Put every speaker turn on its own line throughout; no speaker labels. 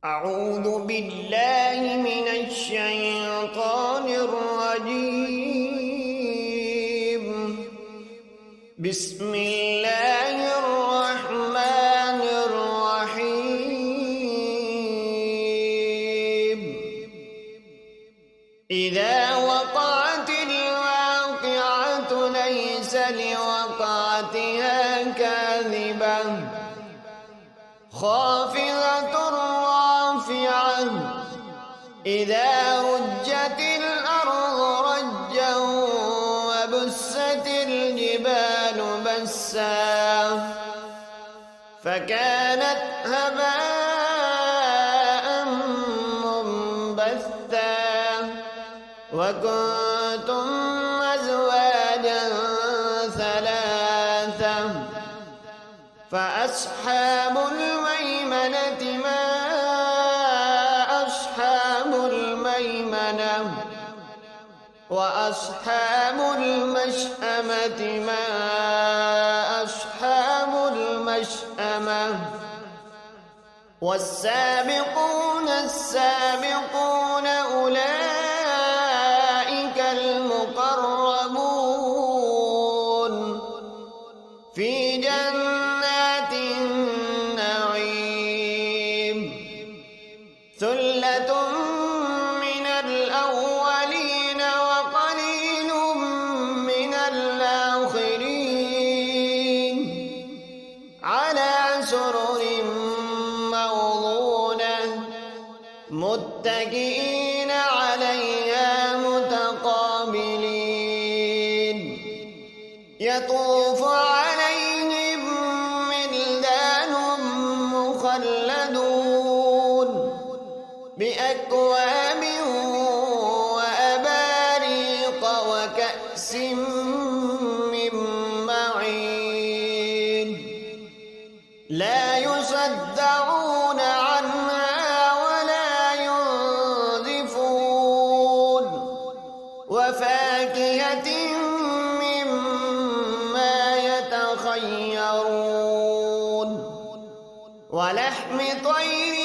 أعوذ بالله من الشيطان الرجيم. بسم الله الرحمن الرحيم. إذا وقعت الواقعة ليس لوقعتها كاذبة خافضة رافعة إذا رجت الأرض رجا وبست الجبال بسا فكانت هباء منبثا وكنتم أزواجا ثلاثة فأصحاب الميمنة ما أصحاب الميمنة وأصحاب المشأمة ما أصحاب المشأمة والسابقون السابقون أولئك المقربون في جنات النعيم ثلة من الأولين وقليل من الآخرين على سرر موضونة متكئين عليها متقابلين يطوف عليهم ولدان مخلدون بأكواب وأباريق وكأس من معين لا يصدعون عنها ولا ينزفون وفاكهة مما يتخيرون ولحم طير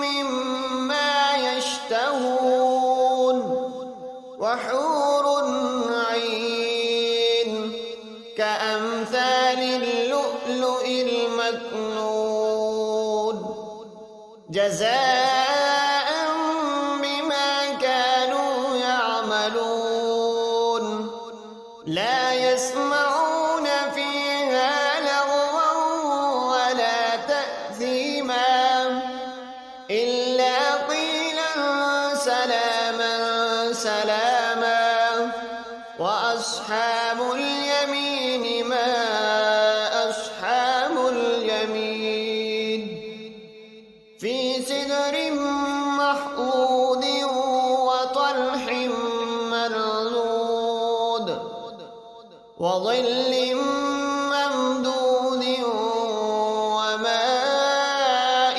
مما يشتهون وحور عين كأمثال اللؤلؤ المكنون جزاء بما كانوا يعملون لا يسمعون فيها لغوا ولا تأثيما إلا قيلا سلاما سلاما وأصحاب اليمين ما أصحاب اليمين في سدر محضود وطلح منضود وظل ممدود وماء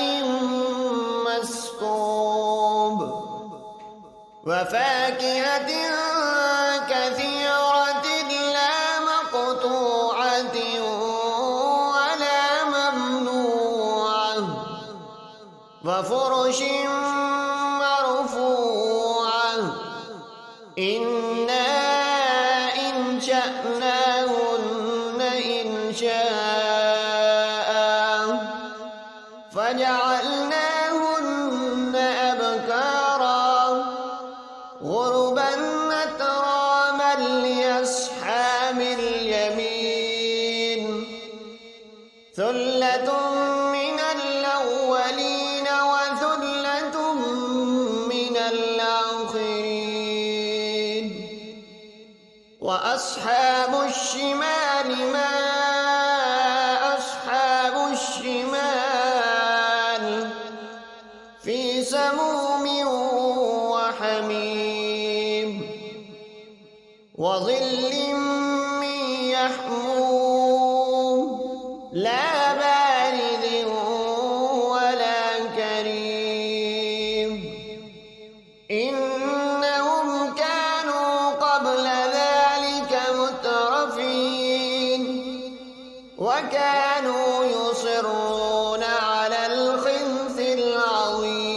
مسكوب وفاكهة كثيرة لا مقطوعة ولا ممنوعة وفرش مرفوعة إنا أنشأناهن إنشاء فجعلناهن أبكارا غربا أتراما لأصحاب اليمين ثلة من الأولين وثلة من الآخرين وأصحاب الشمال ما أصحاب الشمال في سموم وحميم وظل من يحموم لا بارد ولا كريم إنهم كانوا قبل ذلك مترفين وكانوا يصرون على الخنث العظيم.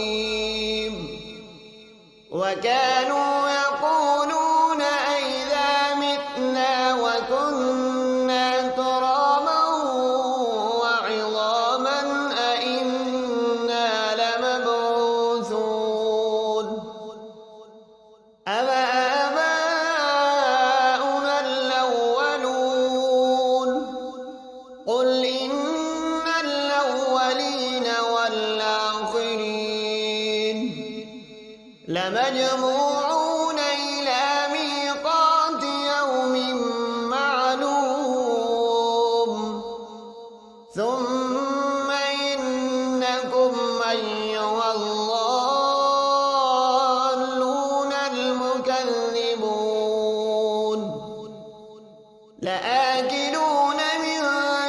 لمجموعون إلى ميقات يوم معلوم ثم إنكم أيها الضالون المكذبون لآكلون من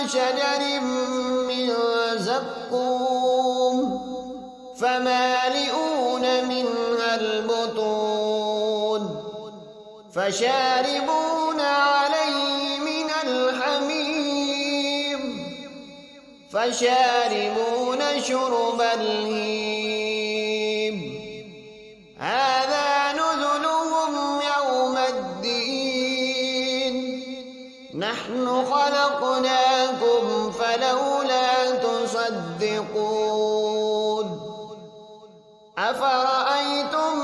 شجر من زقوم فمالئون منها البطون فشاربون عليه من الحميم فشاربون شرب الهيم هذا نزلهم يوم الدين نحن خلقناكم فلولا تصدقون أفرأيتم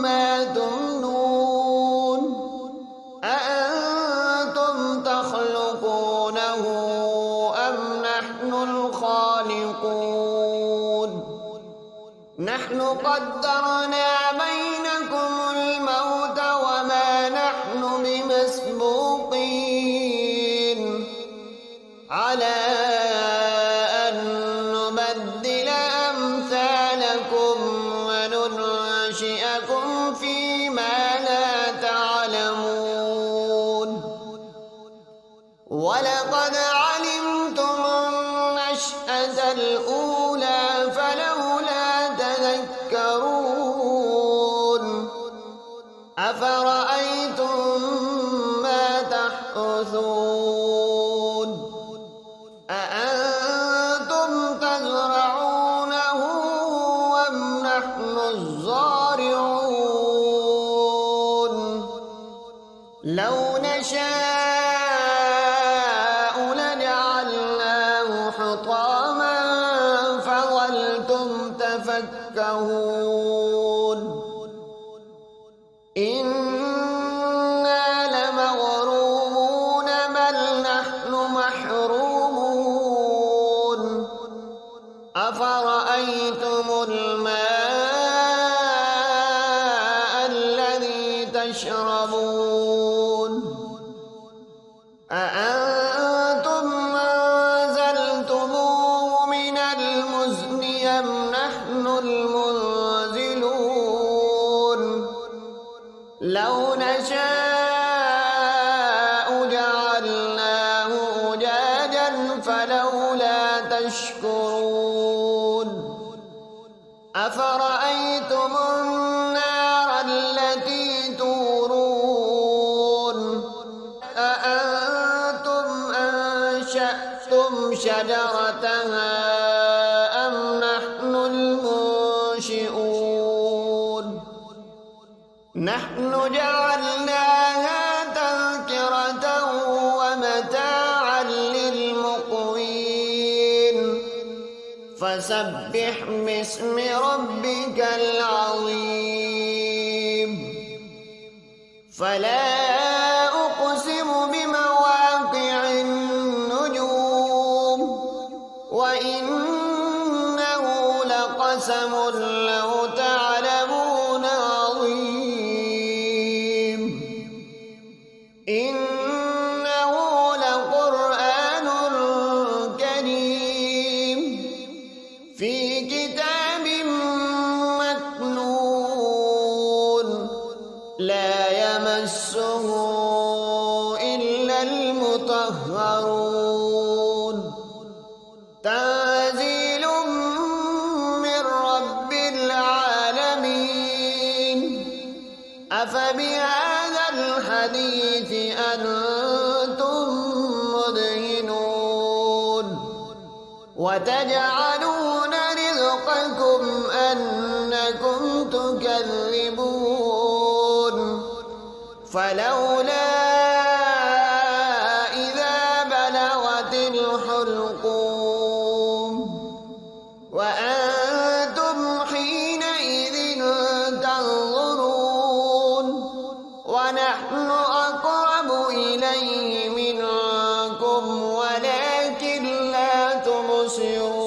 ما تمنون أأنتم تخلقونه أم نحن الخالقون نحن قدرنا بينكم الموت وما نحن بمسبوقين على أن نبدل أمثالكم وننشئكم فيما لا تعلمون ولقد علمتم النشأة الأولى فلولا تذكرون أفرأيتم ما تحرثون أأنتم تزرعونه أم نحن الزارعون لو نشاء لجعلناه حطاما فظلتم تفكهون إنا لمغرومون بل نحن محرومون أفرأيتم الماء الذي تشربون أأنتم أنزلتموه من المزن أم نحن المنزلون لو نشاء جعلناه أجاجا فلولا تشكرون أفرأيتم النار التي تورون أأنتم أنشأتم شجرتها أم نحن المنشئون نحن جعلناها تذكرة ومتاعا للمقوين فسبح باسم ربك العظيم فلا أقسم بمواقع النجوم وإنه لقسم لو تعلمون عظيم إنه لقرآن كريم في كتاب مكنون لا يمسه إلا المطهرون تنزيل من رب العالمين أفبهذا الحديث أنتم مدهنون وتجعلون رزقكم أنكم تكذبون فلولا إذا بلغت الحلقوم وأنتم حينئذ تنظرون ونحن أقرب إليه منكم ولكن لا تبصرون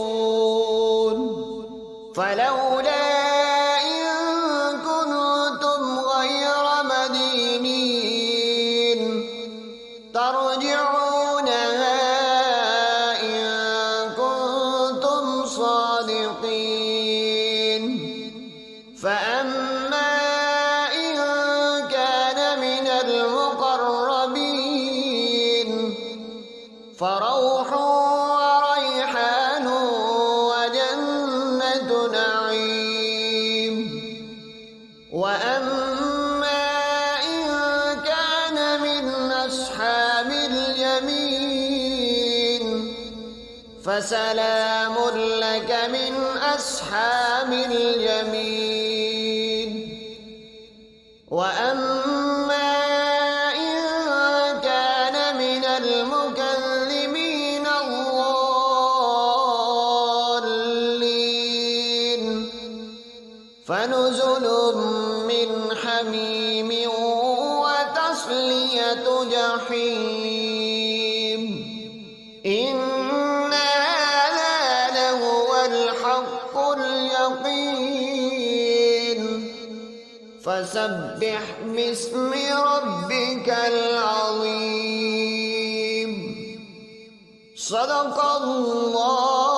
فلولا إن كنتم الصادقين فأما إن كان من المقربين فروح وريحان وجنة نعيم وأما إن كان من أصحاب اليمين فسلام لك من أصحاب اليمين وأما إن كان من المكذبين الضالين فنزل من حميم وتصلية جحيم إن هذا لهو الحق اليقين فسبح باسم ربك العظيم صدق الله